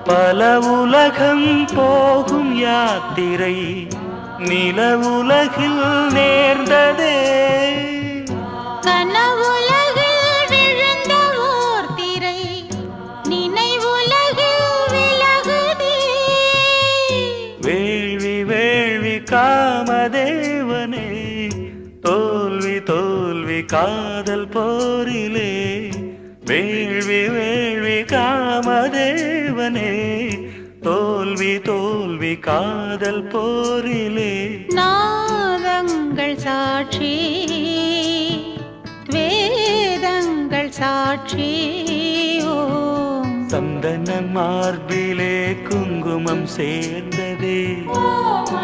பல உலகம் போகும் யாத்திரை நில உலகில் நேர்ந்ததே. கனவுலகில் விழுந்த ஓர் திரை நினைவுலகில் விலகுதே. வேள்வி வேள்வி காமதேவனே, தோல்வி தோல்வி காதல் போரிலே. வேள்வி வேள்வி காமதேவனே, தோல்வி தோல்வி காதல் போரிலே. நாதங்கள் சாட்சி வேதங்கள் சாட்சி. ஓம் சந்தன மார்பிலே குங்குமம் சேர்ந்ததே. ஓம்